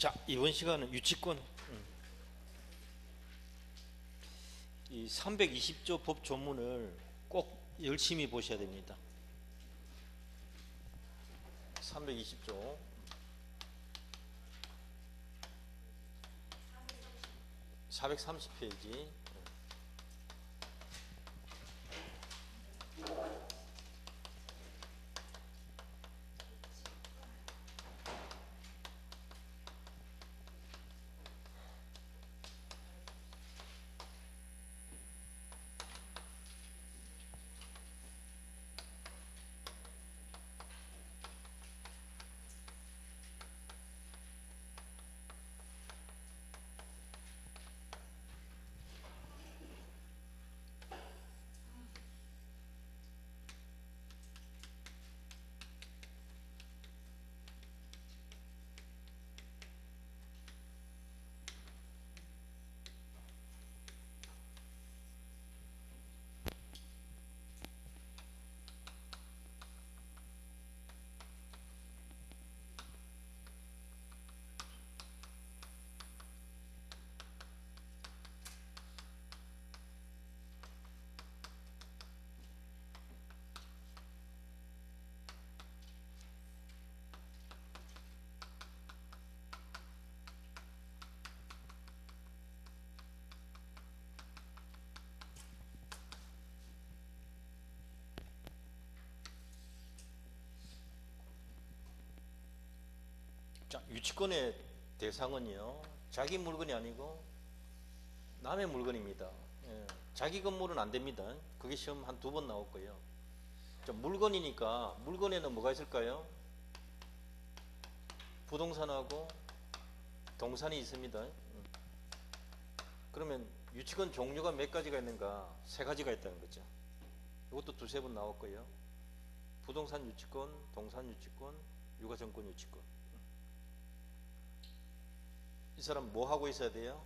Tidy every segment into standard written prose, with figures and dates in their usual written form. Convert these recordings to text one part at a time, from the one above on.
자, 이번 시간은 유치권. 이 320조 법 조문을 꼭 열심히 보셔야 됩니다. 320조 430페이지. 자, 유치권의 대상은요, 자기 물건이 아니고 남의 물건입니다. 예, 자기 건물은 안 됩니다. 그게 시험 한 2번 나올 거예요. 자, 물건이니까 물건에는 뭐가 있을까요? 부동산하고 동산이 있습니다. 그러면 유치권 종류가 몇 가지가 있는가? 3가지가 있다는 거죠. 이것도 2-3번 나올 거예요. 부동산 유치권, 동산 유치권, 유가정권 유치권. 이 사람 뭐 하고 있어야 돼요?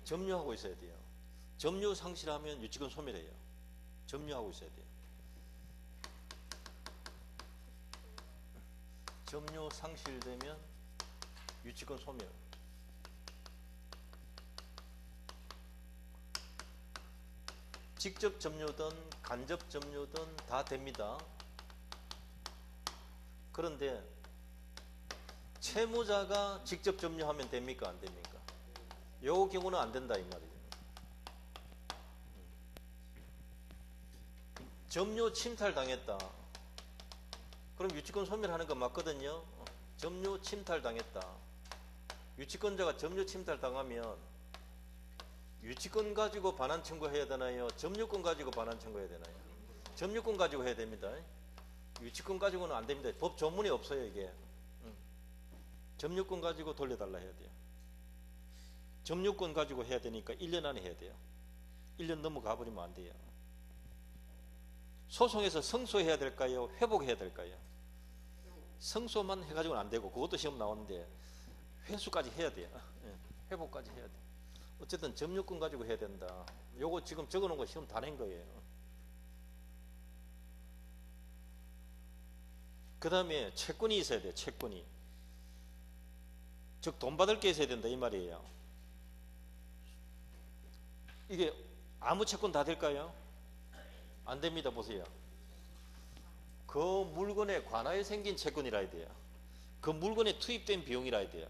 점유하고 있어야 돼요. 점유 상실하면 유치권 소멸해요. 점유하고 있어야 돼요. 점유 상실되면 유치권 소멸. 직접 점유든 간접 점유든 다 됩니다. 그런데 채무자가 직접 점유하면 됩니까? 안 됩니까? 요 경우는 안 된다 이 말이에요. 점유 침탈 당했다. 그럼 유치권 소멸하는 거 맞거든요. 점유 침탈 당했다. 유치권자가 점유 침탈 당하면 유치권 가지고 반환 청구해야 되나요? 점유권 가지고 반환 청구해야 되나요? 점유권 가지고 해야 됩니다. 유치권 가지고는 안 됩니다. 법 조문이 없어요 이게. 점유권 가지고 돌려달라 해야 돼요. 점유권 가지고 해야 되니까 1년 안에 해야 돼요. 1년 넘어가 버리면 안 돼요. 소송에서 성소해야 될까요? 회복해야 될까요? 성소만 해가지고는 안 되고, 그것도 시험 나오는데 회수까지 해야 돼요. 회복까지 해야 돼요. 어쨌든 점유권 가지고 해야 된다. 요거 지금 적어놓은 거 시험 다 낸 거예요. 그 다음에 채권이 있어야 돼요. 채권이. 즉 돈 받을 게 있어야 된다 이 말이에요. 이게 아무 채권 다 될까요? 안 됩니다. 보세요. 그 물건에 관하여 생긴 채권이라 해야 돼요. 그 물건에 투입된 비용이라 해야 돼요.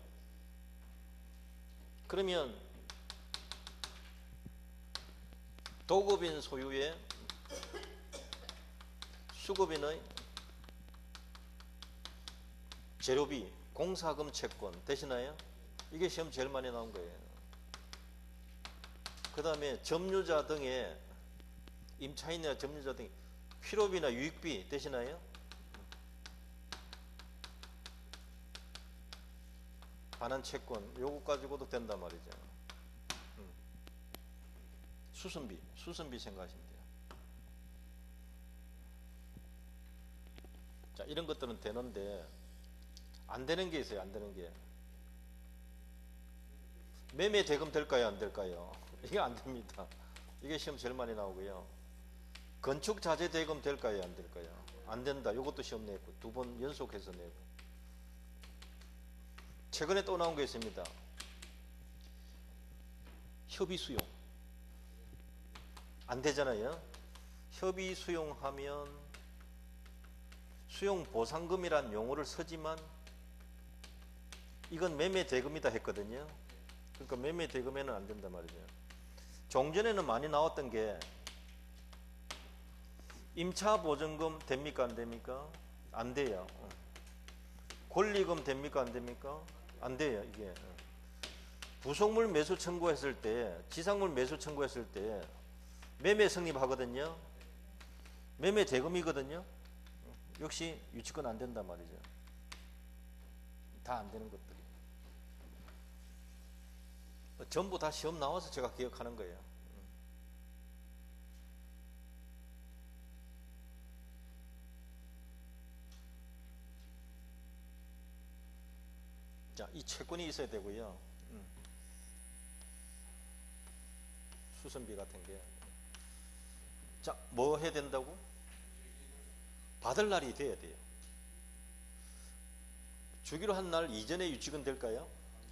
그러면 도급인 소유의 수급인의 재료비, 공사금 채권 되시나요? 이게 시험 제일 많이 나온 거예요. 그 다음에 점유자 등의 임차인이나 점유자 등의 필요비나 유익비 되시나요? 반환 채권 요거 가지고도 된단 말이죠. 수선비 생각하시면 돼요. 자, 이런 것들은 되는데 안 되는 게 있어요. 안 되는 게. 매매 대금 될까요? 안 될까요? 이게 안 됩니다. 이게 시험 제일 많이 나오고요. 건축 자재 대금 될까요? 안 될까요? 안 된다. 이것도 시험 내고 2번 연속해서 내고. 최근에 또 나온 게 있습니다. 협의 수용. 안 되잖아요. 협의 수용하면 수용 보상금이란 용어를 쓰지만 이건 매매 대금이다 했거든요. 그러니까 매매 대금에는 안 된단 말이죠. 종전에는 많이 나왔던 게 임차 보증금 됩니까 안 됩니까? 안 돼요. 권리금 됩니까 안 됩니까? 안 돼요. 이게 부속물 매수 청구했을 때, 지상물 매수 청구했을 때 매매 성립하거든요. 매매 대금이거든요. 역시 유치권 안 된단 말이죠. 다 안 되는 것들이. 전부 다 시험 나와서 제가 기억하는 거예요. 자, 이 채권이 있어야 되고요. 수선비 같은 게. 자, 뭐 해야 된다고? 받을 날이 돼야 돼요. 주기로 한 날 이전에 유치권 될까요?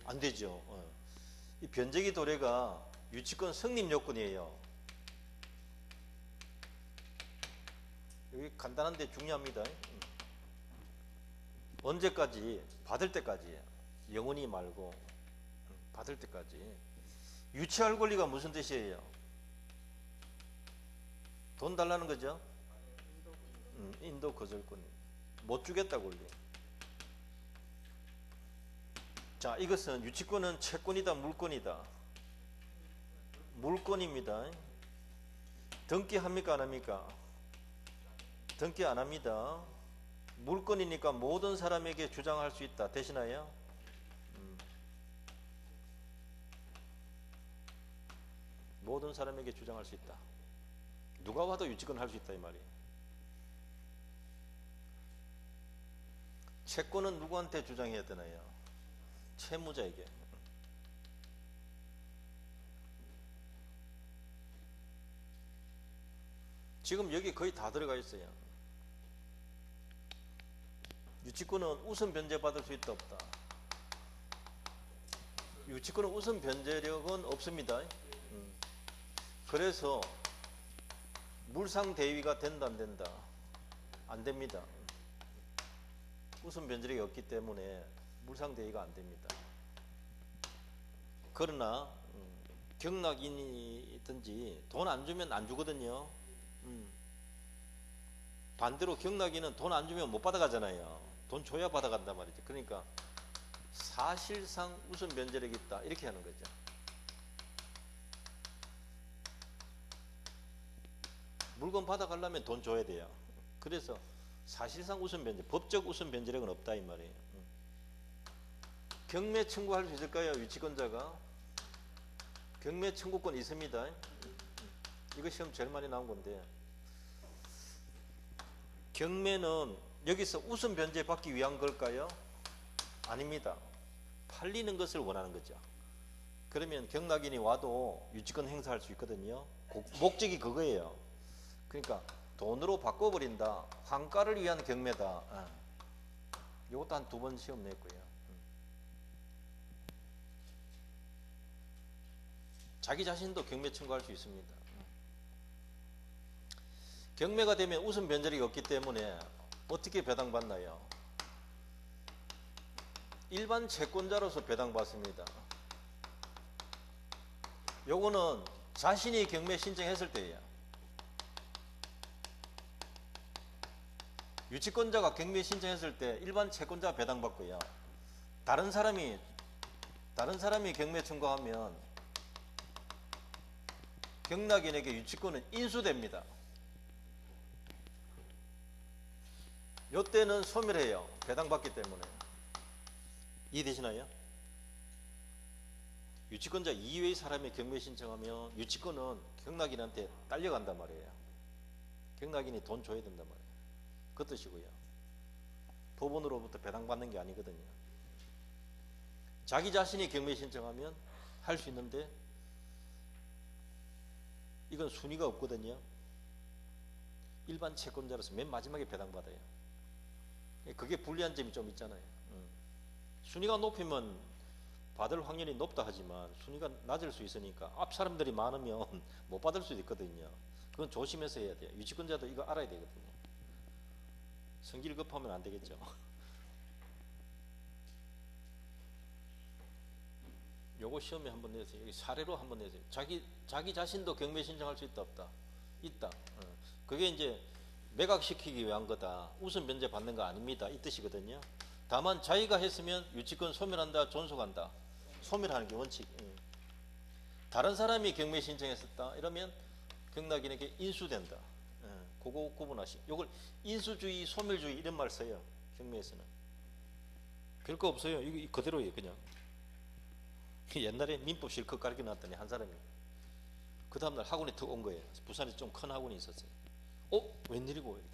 안 되죠. 이 변제기 도래가 유치권 성립 요건이에요. 여기 간단한데 중요합니다. 언제까지? 받을 때까지. 영원히 말고 받을 때까지. 유치할 권리가 무슨 뜻이에요? 돈 달라는 거죠? 인도 거절권. 못 주겠다 권리. 자, 이것은 유치권은 채권이다 물권이다? 물권입니다. 등기 합니까 안 합니까? 등기 안 합니다. 물권이니까 모든 사람에게 주장할 수 있다. 되시나요? 모든 사람에게 주장할 수 있다. 누가 와도 유치권 할 수 있다 이 말이에요. 채권은 누구한테 주장해야 되나요? 채무자에게. 지금 여기 거의 다 들어가 있어요. 유치권은 우선 변제받을 수 있다 없다? 유치권은 우선 변제력은 없습니다. 그래서 물상대위가 된다 안 된다? 안 됩니다. 우선 변제력이 없기 때문에 물상대위가 안 됩니다. 그러나 경락인이든지 돈 안 주면 안 주거든요. 반대로 경락인은 돈 안 주면 못 받아가잖아요. 돈 줘야 받아간단 말이죠. 그러니까 사실상 우선 변제력이 있다 이렇게 하는 거죠. 물건 받아가려면 돈 줘야 돼요. 그래서 사실상 우선 변제, 법적 우선 변제력은 없다 이 말이에요. 경매 청구할 수 있을까요? 유치권자가 경매 청구권 있습니다. 이거 시험 제일 많이 나온 건데, 경매는 여기서 우선 변제 받기 위한 걸까요? 아닙니다. 팔리는 것을 원하는 거죠. 그러면 경락인이 와도 유치권 행사할 수 있거든요. 목적이 그거예요. 그러니까 돈으로 바꿔버린다. 환가를 위한 경매다. 이것도 한 2번 시험 냈고요. 자기 자신도 경매 청구할 수 있습니다. 경매가 되면 우선 변제력이 없기 때문에 어떻게 배당받나요? 일반 채권자로서 배당받습니다. 요거는 자신이 경매 신청했을 때예요. 유치권자가 경매 신청했을 때 일반 채권자가 배당받고요. 다른 사람이 경매 청구하면 경락인에게 유치권은 인수됩니다. 요때는 소멸해요. 배당받기 때문에. 이해되시나요? 유치권자 이외의 사람이 경매 신청하면 유치권은 경락인한테 딸려간단 말이에요. 경락인이 돈 줘야 된단 말이에요. 그 뜻이고요. 법원으로부터 배당받는 게 아니거든요. 자기 자신이 경매 신청하면 할 수 있는데 이건 순위가 없거든요. 일반 채권자로서 맨 마지막에 배당받아요. 그게 불리한 점이 좀 있잖아요. 순위가 높으면 받을 확률이 높다 하지만 순위가 낮을 수 있으니까 앞 사람들이 많으면 못 받을 수도 있거든요. 그건 조심해서 해야 돼요. 유치권자도 이거 알아야 되거든요. 성질 급하면 안 되겠죠. 요거 시험에 한번 내세요. 여기 사례로 한번 내세요. 자기 자신도 경매 신청할 수 있다 없다? 있다. 그게 이제 매각시키기 위한 거다. 우선 면제 받는 거 아닙니다. 이 뜻이거든요. 다만 자기가 했으면 유치권 소멸한다, 존속한다. 소멸하는 게 원칙. 다른 사람이 경매 신청했었다. 이러면 경락인에게 인수된다. 그거 구분하시. 요걸 인수주의, 소멸주의 이런 말 써요. 경매에서는. 별거 없어요. 이거 그대로예요, 그냥. 옛날에 민법 실컷 가르쳐 놨더니 한 사람이 그 다음날 학원에 턱 온 거예요. 부산에 좀 큰 학원이 있었어요. 웬일이고 이렇게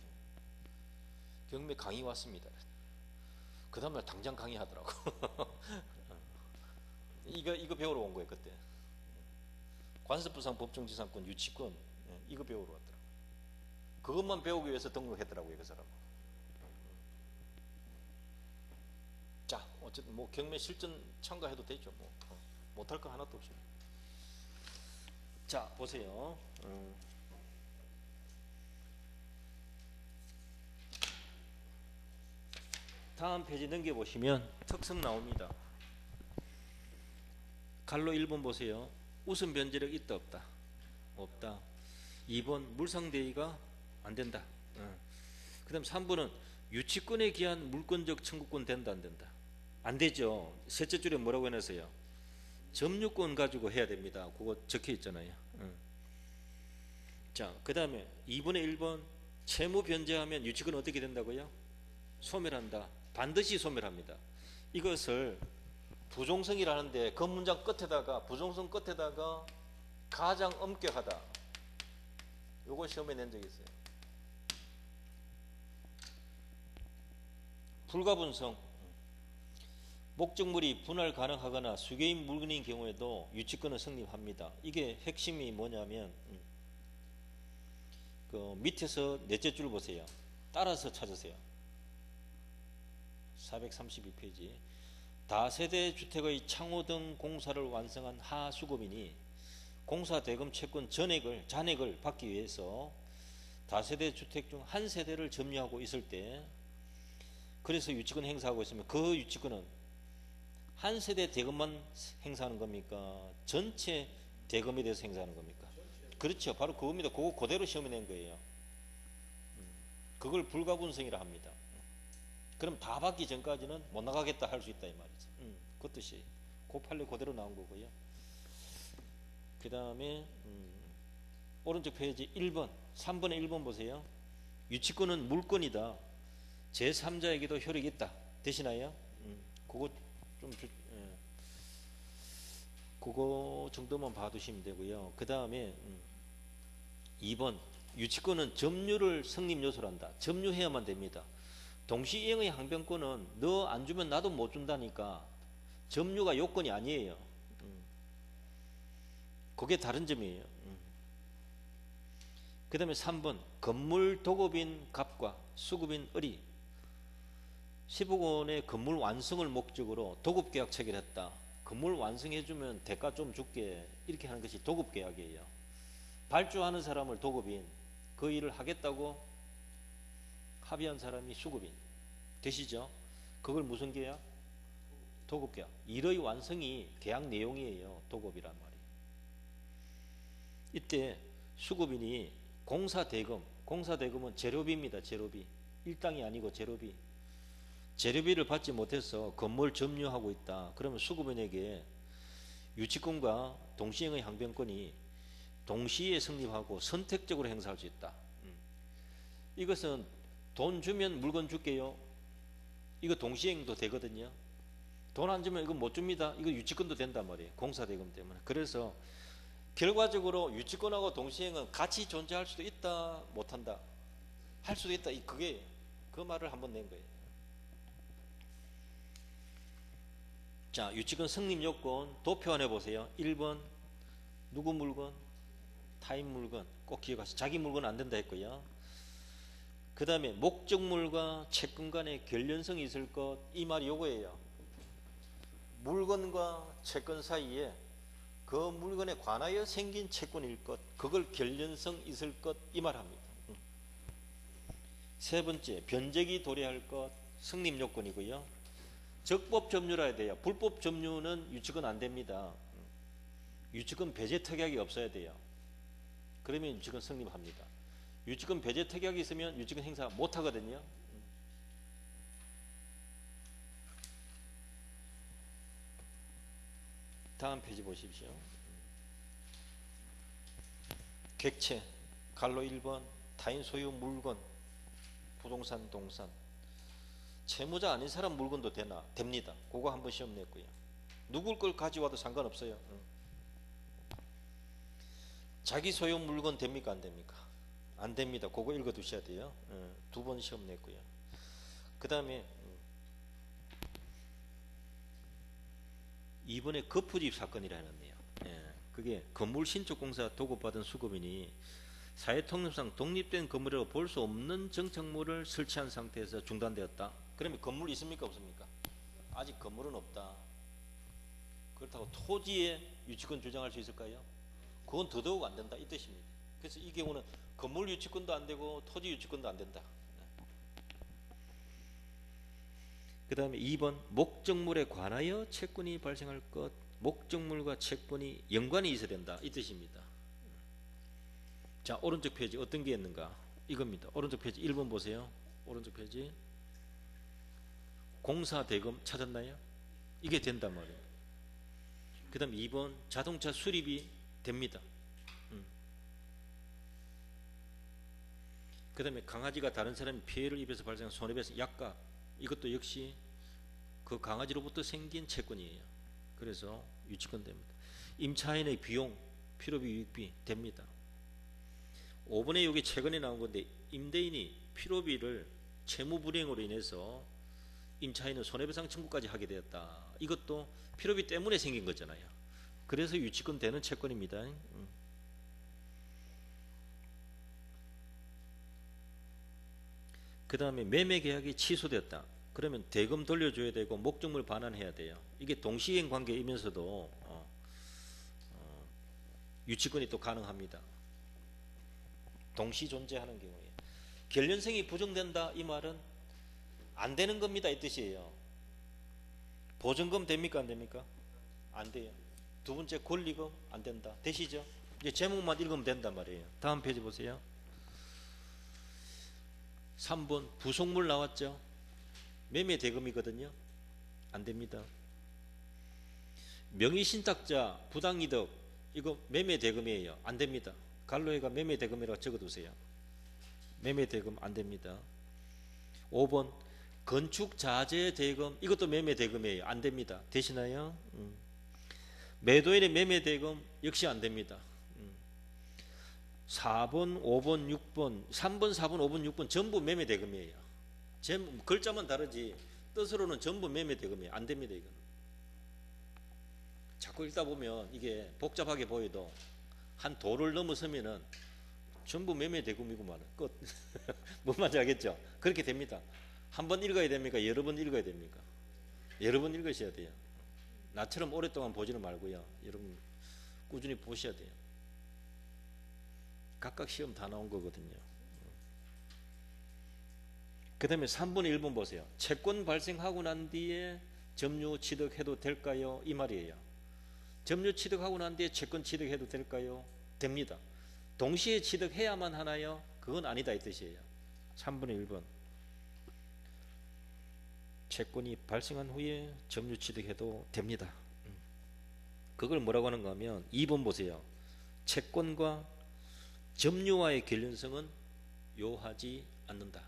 경매 강의 왔습니다. 그 다음날 당장 강의하더라고. 이거 배우러 온 거예요. 그때 관세부상 법정지상권 유치권 이거 배우러 왔더라고. 그것만 배우기 위해서 등록했더라고요. 그 사람. 자, 어쨌든 뭐 경매 실전 참가해도 되죠. 뭐 못할 거 하나도 없어요. 자, 보세요. 다음 페이지 넘겨보시면 특성 나옵니다. 갈로 1번 보세요. 우선 변제력 있다 없다? 없다. 2번 물상대위가 안 된다. 그 다음 3번은 유치권에 기한 물권적 청구권 된다 안 된다? 안 되죠. 셋째 줄에 뭐라고 해놨어요? 점유권 가지고 해야 됩니다. 그거 적혀 있잖아요. 자, 그 다음에 2번에 1번 채무 변제하면 유치권 어떻게 된다고요? 소멸한다. 반드시 소멸합니다. 이것을 부종성이라는데 그 문장 끝에다가 부종성 끝에다가 가장 엄격하다. 요거 시험에 낸 적이 있어요. 불가분성. 목적물이 분할 가능하거나 수개인 물건인 경우에도 유치권은 성립합니다. 이게 핵심이 뭐냐면 그 밑에서 넷째 줄 보세요. 따라서 찾으세요. 432페이지. 다세대 주택의 창호 등 공사를 완성한 하수급인이 공사 대금 채권 잔액을 받기 위해서 다세대 주택 중 한 세대를 점유하고 있을 때, 그래서 유치권 행사하고 있으면 그 유치권은 한 세대 대금만 행사하는 겁니까? 전체 대금에 대해서 행사하는 겁니까? 그렇죠. 바로 그겁니다. 그거 그대로 시험에 낸 거예요. 그걸 불가분성이라 합니다. 그럼 다 받기 전까지는 못 나가겠다 할 수 있다 이 말이죠. 그 뜻이 그 판례 그대로 나온 거고요. 그 다음에 오른쪽 페이지 1번 3번에 1번 보세요. 유치권은 물권이다. 제3자에게도 효력이 있다. 되시나요? 그거 좀 그거 정도만 봐두시면 되고요. 그 다음에 2번 유치권은 점유를 성립 요소로 한다. 점유해야만 됩니다. 동시이행의 항변권은 너 안 주면 나도 못 준다니까 점유가 요건이 아니에요. 그게 다른 점이에요. 그 다음에 3번 건물 도급인 갑과 수급인 을이 15권의 건물 완성을 목적으로 도급계약 체결했다. 건물 완성해주면 대가 좀 줄게 이렇게 하는 것이 도급계약이에요. 발주하는 사람을 도급인, 그 일을 하겠다고 합의한 사람이 수급인 되시죠? 그걸 무슨 계약? 도급계약. 일의 완성이 계약 내용이에요. 도급이란 말이에요. 이때 수급인이 공사대금은 재료비입니다. 재료비. 일당이 아니고 재료비. 재료비를 받지 못해서 건물 점유하고 있다. 그러면 수급인에게 유치권과 동시행의 항변권이 동시에 성립하고 선택적으로 행사할 수 있다. 이것은 돈 주면 물건 줄게요. 이거 동시행도 되거든요. 돈 안 주면 이거 못 줍니다. 이거 유치권도 된단 말이에요. 공사대금 때문에. 그래서 결과적으로 유치권하고 동시행은 같이 존재할 수도 있다, 못한다. 할 수도 있다. 그게 그 말을 한번 낸 거예요. 자, 유치권 성립 요건 도표안해 보세요. 1번 누구 물건? 타인 물건. 꼭 기억하세요. 자기 물건 안 된다 했고요. 그 다음에 목적물과 채권 간의 결련성이 있을 것. 이 말이 요거예요. 물건과 채권 사이에 그 물건에 관하여 생긴 채권일 것, 그걸 결련성 있을 것, 이 말합니다. 세 번째, 변제기 도래할 것, 성립 요건이고요. 적법 점유라 해야 돼요. 불법 점유는 유치권 안 됩니다. 유치권 배제 특약이 없어야 돼요. 그러면 유치권 성립합니다. 유치권 배제 특약이 있으면 유치권 행사 못 하거든요. 다음 페이지 보십시오. 객체, 갈로 1번, 타인 소유 물건, 부동산, 동산. 채무자 아닌 사람 물건도 됩니다. 그거 한번 시험 냈고요. 누굴 걸 가져와도 상관없어요. 자기 소유 물건 됩니까? 안 됩니까? 안 됩니다. 그거 읽어 두셔야 돼요. 두 번 시험 냈고요. 그 다음에 이번에 거푸집 사건이라 해놨네요. 그게 건물 신축공사 도급받은 수급인이 사회통념상 독립된 건물이라고 볼 수 없는 정착물을 설치한 상태에서 중단되었다. 그러면 건물 있습니까? 없습니까? 아직 건물은 없다. 그렇다고 토지에 유치권 주장할 수 있을까요? 그건 더더욱 안 된다, 이 뜻입니다. 그래서 이 경우는 건물 유치권도 안 되고 토지 유치권도 안 된다. 그 다음에 2번, 목적물에 관하여 채권이 발생할 것, 목적물과 채권이 연관이 있어야 된다, 이 뜻입니다. 자, 오른쪽 페이지 어떤 게 있는가? 이겁니다. 오른쪽 페이지 1번 보세요. 오른쪽 페이지. 공사 대금 찾았나요? 이게 된단 말이에요. 그 다음 2번, 자동차 수리비 됩니다. 그 다음에 강아지가 다른 사람이 피해를 입어서 발생한 손해배상 약값, 이것도 역시 그 강아지로부터 생긴 채권이에요. 그래서 유치권 됩니다. 임차인의 비용, 필요비, 유익비 됩니다. 5번에 여기 최근에 나온 건데, 임대인이 필요비를 채무 불이행으로 인해서 임차인은 손해배상 청구까지 하게 되었다. 이것도 필요비 때문에 생긴 거잖아요. 그래서 유치권 되는 채권입니다. 그 다음에 매매계약이 취소되었다. 그러면 대금 돌려줘야 되고 목적물 반환해야 돼요. 이게 동시행 관계이면서도 유치권이 또 가능합니다. 동시 존재하는 경우에. 결련성이 부정된다, 이 말은 안 되는 겁니다, 이 뜻이에요. 보증금 됩니까? 안 됩니까? 안 돼요. 두 번째, 권리금 안 된다. 되시죠? 이제 제목만 읽으면 된단 말이에요. 다음 페이지 보세요. 3번, 부속물 나왔죠? 매매 대금이거든요. 안 됩니다. 명의신탁자 부당이득, 이거 매매 대금이에요. 안 됩니다. 갈로에가 매매 대금이라고 적어두세요. 매매 대금 안 됩니다. 5번, 건축 자재 대금, 이것도 매매 대금이에요. 안 됩니다. 되시나요? 매도인의 매매 대금 역시 안 됩니다. 4번, 5번, 6번, 3번, 4번, 5번, 6번 전부 매매 대금이에요. 글자만 다르지 뜻으로는 전부 매매 대금이에요. 안 됩니다, 이건. 자꾸 읽다 보면 이게 복잡하게 보여도 한 도를 넘어서면은 전부 매매 대금이구만. 끝. 뭔 말인지 알겠죠? 그렇게 됩니다. 한 번 읽어야 됩니까? 여러 번 읽어야 됩니까? 여러 번 읽으셔야 돼요. 나처럼 오랫동안 보지는 말고요. 여러분 꾸준히 보셔야 돼요. 각각 시험 다 나온 거거든요. 그 다음에 3번, 1번 보세요. 채권 발생하고 난 뒤에 점유 취득해도 될까요? 이 말이에요. 점유 취득하고 난 뒤에 채권 취득해도 될까요? 됩니다. 동시에 취득해야만 하나요? 그건 아니다, 이 뜻이에요. 3번의 1번. 채권이 발생한 후에 점유 취득해도 됩니다. 그걸 뭐라고 하는가 하면 2번 보세요. 채권과 점유와의 결련성은 요하지 않는다.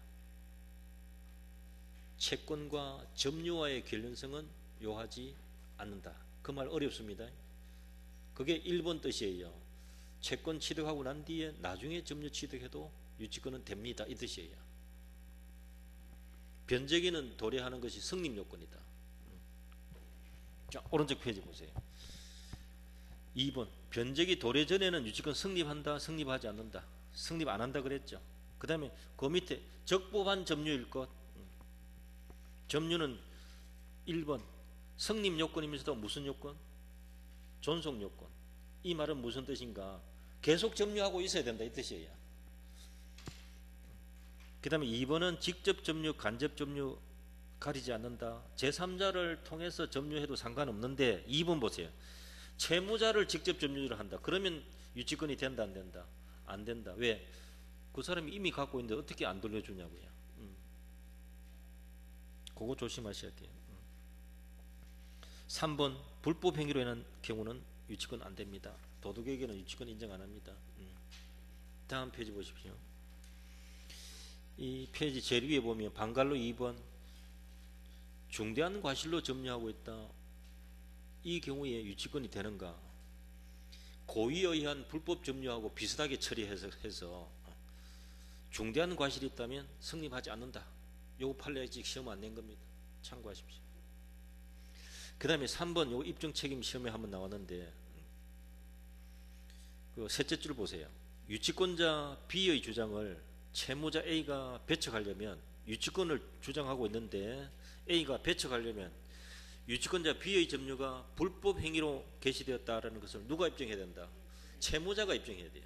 채권과 점유와의 결련성은 요하지 않는다. 그 말 어렵습니다. 그게 1번 뜻이에요. 채권 취득하고 난 뒤에 나중에 점유 취득해도 유치권은 됩니다, 이 뜻이에요. 변제기는 도래하는 것이 성립 요건이다. 자, 오른쪽 페이지 보세요. 2번, 변제기 도래 전에는 유치권 성립한다, 성립하지 않는다. 성립 안 한다 그랬죠. 그 다음에 그 밑에 적법한 점유일 것. 점유는 1번 성립 요건이면서도 무슨 요건? 존속 요건. 이 말은 무슨 뜻인가? 계속 점유하고 있어야 된다 이 뜻이에요. 그 다음에 2번은 직접 점유, 간접 점유 가리지 않는다. 제3자를 통해서 점유해도 상관없는데 2번 보세요. 채무자를 직접 점유를 한다. 그러면 유치권이 된다 안 된다? 안 된다. 왜? 그 사람이 이미 갖고 있는데 어떻게 안 돌려주냐고요. 그거 조심하셔야 돼요. 3번 불법 행위로 인한 경우는 유치권 안 됩니다. 도덕에게는 유치권 인정 안 합니다. 다음 페이지 보십시오. 이 페이지 제일 위에 보면 방갈로 2번 중대한 과실로 점유하고 있다. 이 경우에 유치권이 되는가? 고의에 의한 불법 점유하고 비슷하게 처리해서 중대한 과실이 있다면 성립하지 않는다. 요거 판례 아직 시험 안 낸 겁니다. 참고하십시오. 그 다음에 3번 요 입증 책임 시험에 한번 나왔는데 그 셋째 줄 보세요. 유치권자 B의 주장을 채무자 A가 배척하려면 유치권을 주장하고 있는데 A가 배척하려면 유치권자 B의 점유가 불법 행위로 개시되었다라는 것을 누가 입증해야 된다? 채무자가 입증해야 돼요.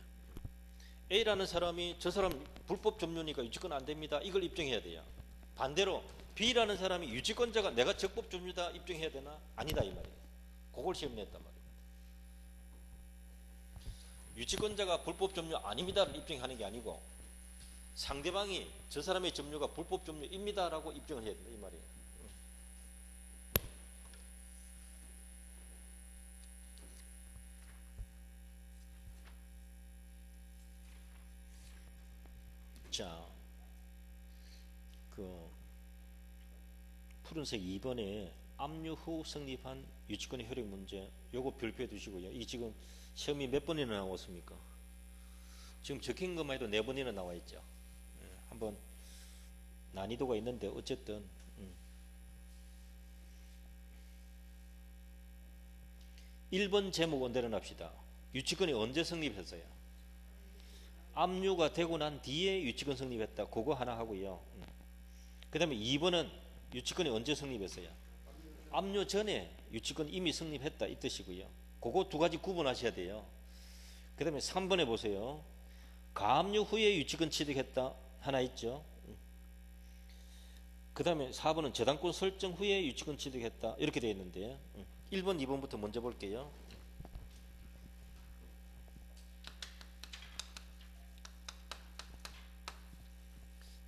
A라는 사람이 저 사람 불법 점유니까 유치권 안 됩니다. 이걸 입증해야 돼요. 반대로 B라는 사람이 유치권자가 내가 적법 점유다 입증해야 되나? 아니다 이 말이에요. 그걸 시험 냈단 말이에요. 유치권자가 불법 점유 아닙니다를 입증하는 게 아니고 상대방이 저 사람의 점유가 불법 점유입니다라고 입증을 해야 된다 이 말이에요. 자, 그 푸른색 2번에 압류 후 성립한 유치권의 효력 문제 요거 별표해 두시고요. 이 지금 시험이 몇 번이나 나왔습니까? 지금 적힌 것만 해도 4번이나 나와 있죠. 한번 난이도가 있는데 어쨌든 1번 제목 원대로 합시다. 유치권이 언제 성립했어요? 압류가 되고 난 뒤에 유치권 성립했다. 그거 하나 하고요. 그 다음에 2번은 유치권이 언제 성립했어요? 압류 전에 유치권 이미 성립했다 이 뜻이고요. 그거 두 가지 구분하셔야 돼요. 그 다음에 3번에 보세요. 가압류 후에 유치권 취득했다 하나 있죠. 그 다음에 4번은 저당권 설정 후에 유치권 취득했다 이렇게 되어 있는데 1번 2번부터 먼저 볼게요.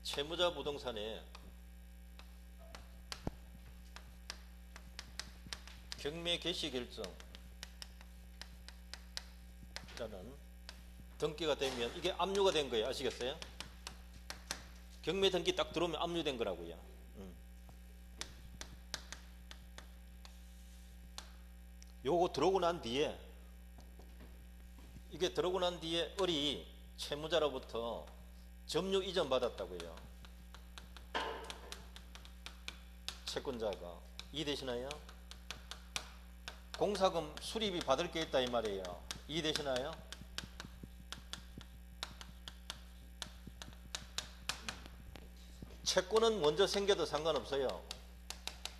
채무자 부동산에 경매 개시 결정이라는 등기가 되면 이게 압류가 된 거예요. 아시겠어요? 경매 등기 딱 들어오면 압류된 거라고요. 요거 들어오고 난 뒤에 이게 들어오고 난 뒤에 을이 채무자로부터 점유 이전 받았다고요. 채권자가 이해되시나요? 공사금 수리비 받을 게 있다 이 말이에요. 이해되시나요? 채권은 먼저 생겨도 상관없어요.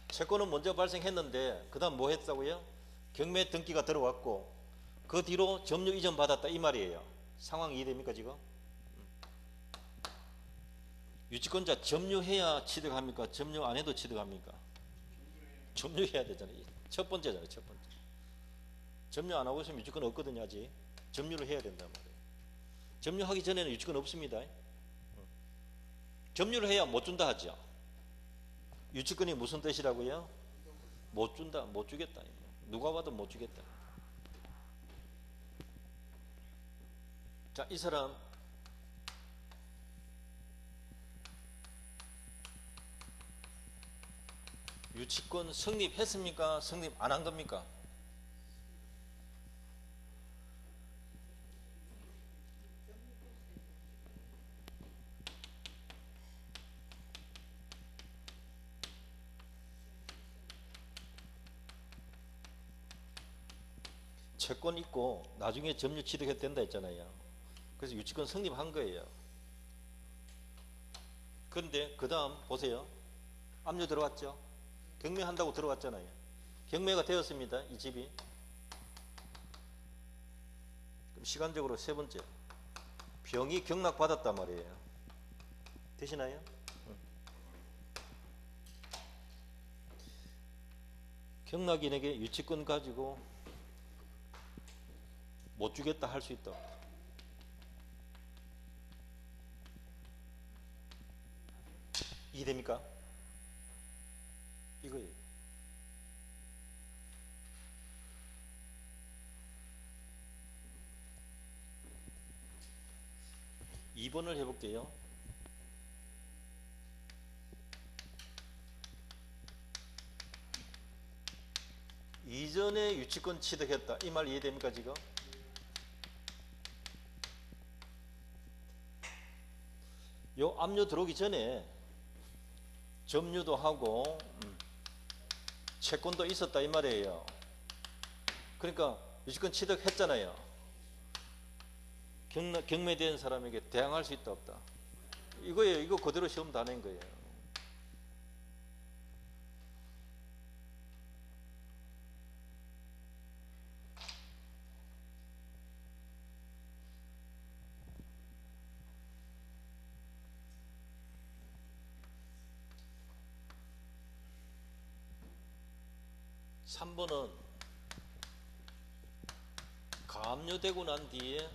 채권은 먼저 발생했는데 그 다음 뭐 했다고요? 경매 등기가 들어왔고 그 뒤로 점유 이전 받았다 이 말이에요. 상황 이해됩니까 지금? 유치권자 점유해야 취득합니까? 점유 안 해도 취득합니까? 점유해야 되잖아요. 첫 번째잖아요. 첫 번째. 점유 안 하고 있으면 유치권 없거든요. 아직. 점유를 해야 된단 말이에요. 점유하기 전에는 유치권 없습니다. 점유를 해야 못 준다 하죠. 유치권이 무슨 뜻이라고요? 못 준다, 못 주겠다. 누가 봐도 못 주겠다. 자, 이 사람 유치권 성립했습니까? 성립 안 한 겁니까? 채권 있고 나중에 점유 취득해도 된다 했잖아요. 그래서 유치권 성립한 거예요. 그런데 그 다음 보세요. 압류 들어왔죠? 경매한다고 들어왔잖아요. 경매가 되었습니다. 이 집이. 그럼 시간적으로 세 번째, 병이 경락받았단 말이에요. 되시나요? 경락인에게 유치권 가지고 못 주겠다 할 수 있다. 이해됩니까? 이거예요. (2번을) 해볼게요. 이전에 유치권 취득했다. 이 말 이해됩니까 지금? 요 압류 들어오기 전에 점유도 하고 채권도 있었다 이 말이에요. 그러니까 유치권 취득했잖아요. 경매된 사람에게 대항할 수 있다 없다. 이거예요. 이거 그대로 시험 다 낸 거예요. (3번은) 가압류되고 난 뒤에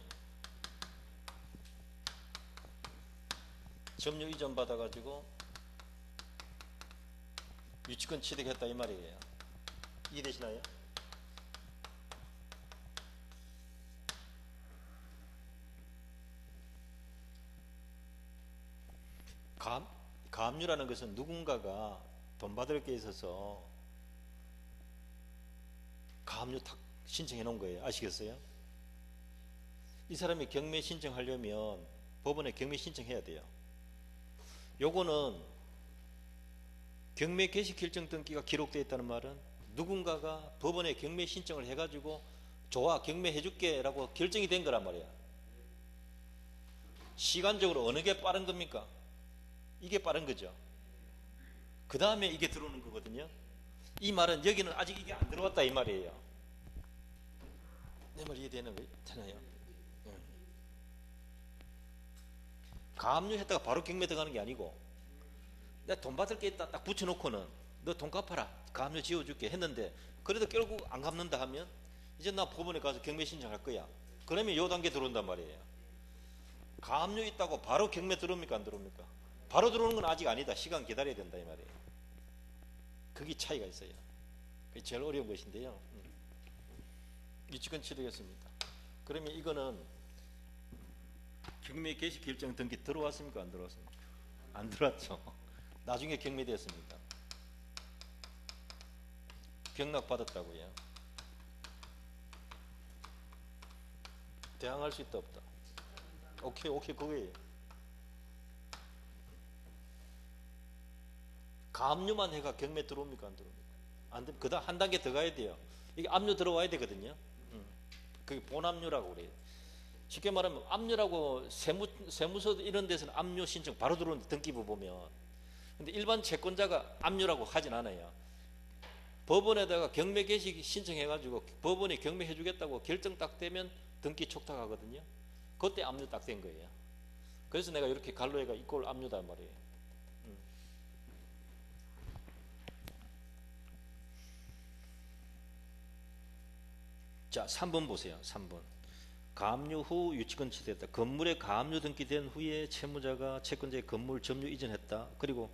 점유 이전 받아가지고 유치권 취득했다 이 말이에요. 이해되시나요? 가압류라는 것은 누군가가 돈 받을 게 있어서 가압류 탁 신청해 놓은 거예요. 아시겠어요? 이 사람이 경매 신청하려면 법원에 경매 신청해야 돼요. 요거는 경매 개시 결정 등기가 기록되어 있다는 말은 누군가가 법원에 경매 신청을 해가지고 좋아 경매해 줄게 라고 결정이 된 거란 말이야. 시간적으로 어느 게 빠른 겁니까? 이게 빠른 거죠. 그 다음에 이게 들어오는 거거든요. 이 말은 여기는 아직 이게 안 들어왔다 이 말이에요. 내 말 이해되는 거잖아요. 가압류했다가 바로 경매 들어가는 게 아니고 내가 돈 받을 게 있다 딱 붙여놓고는 너 돈 갚아라 가압류 지워줄게 했는데 그래도 결국 안 갚는다 하면 이제 나 법원에 가서 경매 신청할 거야. 그러면 요 단계 들어온단 말이에요. 가압류 있다고 바로 경매 들어옵니까 안 들어옵니까? 바로 들어오는 건 아직 아니다. 시간 기다려야 된다 이 말이에요. 그게 차이가 있어요. 그게 제일 어려운 것인데요. 유치권 취득했습니다. 그러면 이거는 경매 개시 결정 등기 들어왔습니까 안 들어왔습니까? 안 들어왔죠. 나중에 경매되었습니다. 경락 받았다고요. 대항할 수 있다 없다? 오케이 그거예요. 가압류만 해가 경매 들어옵니까 안 들어옵니까? 안 돼. 그다음 한 단계 더 가야 돼요. 이게 압류 들어와야 되거든요. 그게 본압류라고 그래요. 쉽게 말하면 압류라고 세무서 이런 데서는 압류 신청 바로 들어오는 등기부 보면, 근데 일반 채권자가 압류라고 하진 않아요. 법원에다가 경매 개시 신청해가지고 법원이 경매해 주겠다고 결정 딱 되면 등기 촉탁하거든요. 그때 압류 딱 된 거예요. 그래서 내가 이렇게 갈로에가 이꼴 압류단 말이에요. 자, 3번 보세요. 3번. 가압류 후 유치권 취득했다. 건물에 가압류 등기된 후에 채무자가 채권자의 건물 점유 이전했다. 그리고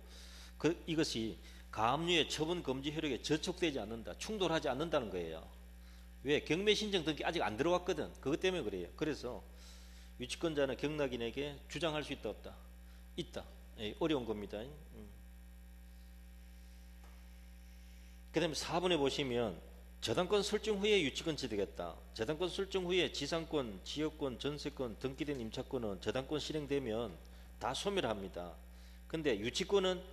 이것이 가압류의 처분 금지 효력에 저촉되지 않는다. 충돌하지 않는다는 거예요. 왜? 경매 신청 등기 아직 안 들어왔거든. 그것 때문에 그래요. 그래서 유치권자는 경락인에게 주장할 수 있다 없다? 있다. 어려운 겁니다. 그 다음에 4번에 보시면 저당권 설정 후에 유치권 취득했다. 저당권 설정 후에 지상권, 지역권, 전세권, 등기된 임차권은 저당권 실행되면 다 소멸합니다. 근데 유치권은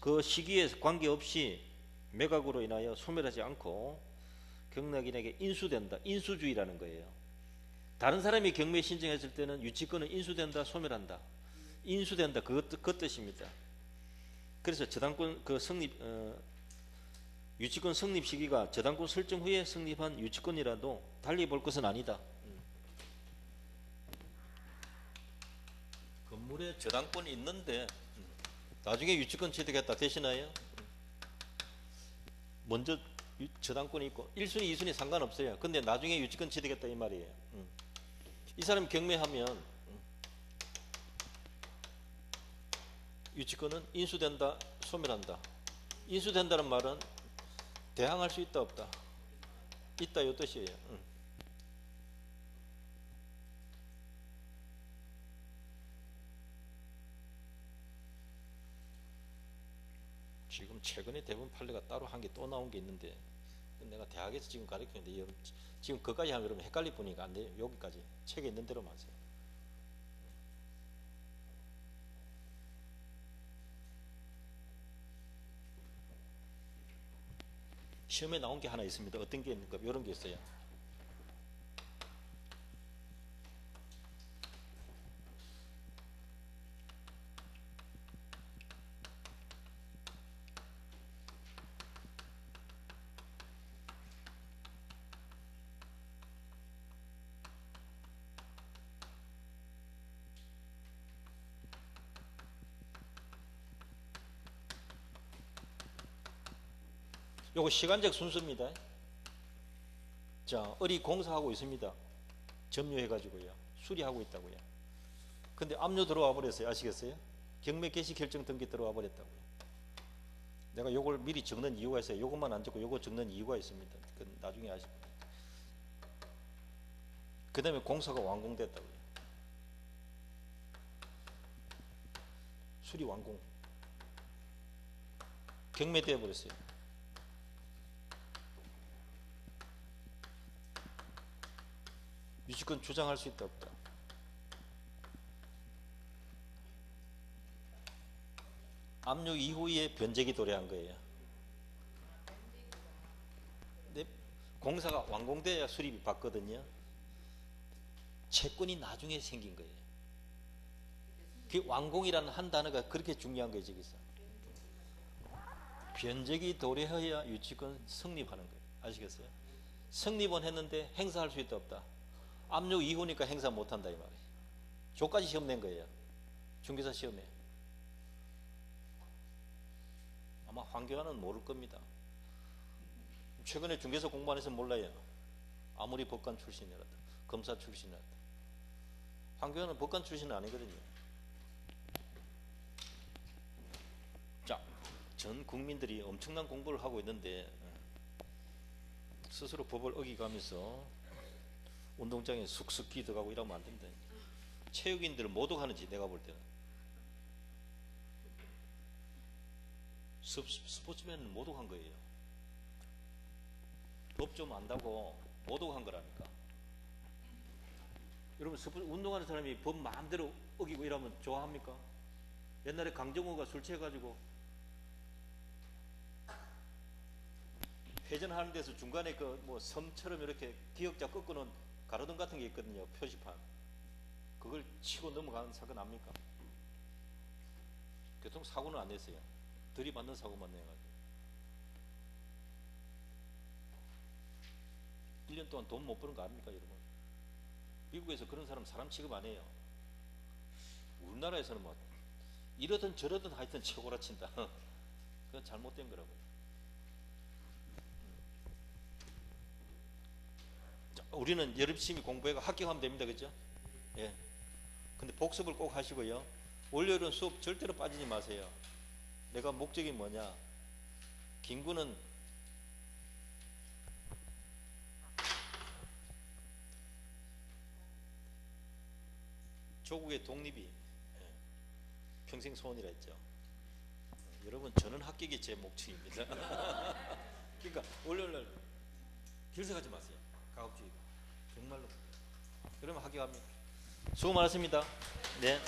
그 시기에 관계없이 매각으로 인하여 소멸하지 않고 경락인에게 인수된다. 인수주의라는 거예요. 다른 사람이 경매 신청했을 때는 유치권은 인수된다, 소멸한다. 인수된다. 그 뜻입니다. 그래서 저당권 그 성립 유치권 성립 시기가 저당권 설정 후에 성립한 유치권이라도 달리 볼 것은 아니다. 건물에 저당권이 있는데 나중에 유치권 취득했다 되시나요? 먼저 저당권이 있고 1순위, 2순위 상관없어요. 근데 나중에 유치권 취득했다 이 말이에요. 이 사람 경매하면 유치권은 인수된다, 소멸한다. 인수된다는 말은 대항할 수 있다, 없다? 있다, 이 뜻이에요. 지금 최근에 대부분 판례가 따로 한 게 또 나온 게 있는데 내가 대학에서 지금 가르치는데 지금 그까지 하면 여러분 헷갈릴 뿐이니까 안 돼요. 여기까지 책에 있는 대로만 하세요. 시험에 나온 게 하나 있습니다. 어떤 게 있는가? 이런 게 있어요. 요거 시간적 순서입니다. 자, 어리 공사하고 있습니다. 점유해가지고요. 수리하고 있다고요. 근데 압류 들어와 버렸어요. 아시겠어요? 경매 개시 결정 등기 들어와 버렸다고요. 내가 요걸 미리 적는 이유가 있어요. 요것만 안 적고 요거 적는 이유가 있습니다. 그건 나중에 아시고. 그 다음에 공사가 완공됐다고요. 수리 완공. 경매되어 버렸어요. 유치권 주장할 수 있다, 없다? 압류 이후에 변제기 도래한 거예요. 근데 공사가 완공돼야 수리비 받거든요. 채권이 나중에 생긴 거예요. 그 완공이라는 한 단어가 그렇게 중요한 거예요, 저기서. 변제기 도래해야 유치권 성립하는 거예요. 아시겠어요? 성립은 했는데 행사할 수 있다, 없다? 압류 이후니까 행사 못한다 이 말이에요. 조까지 시험 낸 거예요. 중개사 시험에. 아마 황교안은 모를 겁니다. 최근에 중개사 공부 안 해서 몰라요. 아무리 법관 출신이라도 검사 출신이라도. 황교안은 법관 출신은 아니거든요. 자, 전 국민들이 엄청난 공부를 하고 있는데 스스로 법을 어기가면서 운동장에 쑥쑥 기어가고 이러면 안 된다. 체육인들을 모독하는지 내가 볼 때는. 스포츠맨은 모독한 거예요. 법 좀 안다고 모독한 거라니까. 여러분 운동하는 사람이 법 마음대로 어기고 이러면 좋아합니까? 옛날에 강정호가 술 취해가지고 회전하는 데서 중간에 그 뭐 섬처럼 이렇게 기역자 꺾어놓은 가로등 같은 게 있거든요. 표지판. 그걸 치고 넘어가는 사건 압니까? 교통사고는 안 냈어요. 들이받는 사고만 내가지고. 1년 동안 돈 못 버는 거 압니까, 여러분? 미국에서 그런 사람 취급 안 해요. 우리나라에서는 뭐 이러든 저러든 하여튼 최고라 친다. 그건 잘못된 거라고요. 우리는 열심히 공부해가 합격하면 됩니다. 그죠? 예. 근데 복습을 꼭 하시고요. 월요일은 수업 절대로 빠지지 마세요. 내가 목적이 뭐냐? 김구는 조국의 독립이 평생 소원이라 했죠. 여러분 저는 합격이 제 목적입니다. 그러니까 월요일날 길석하지 마세요. 가급주의 정말로. 그러면 합격합니다. 수고 많았습니다. 네.